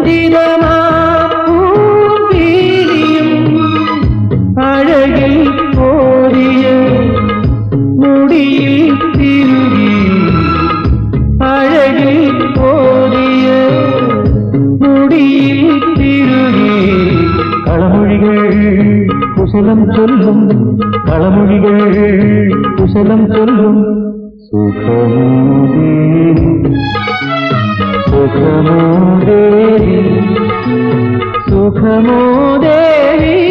രഞ്ജിതമാപ്പൂമ്പീലിയും അഴകിൽ കോരിയ മുടിയിൽ തിരുകി അഴകിൽ കോരിയ മുടിയിൽ തിരുകി കളമൊഴികൾ കുശലം ചൊല്ലും കളമൊഴികൾ കുശലം ചൊല്ലും സുഖമോ ദേവി സുഖമോ ദേവി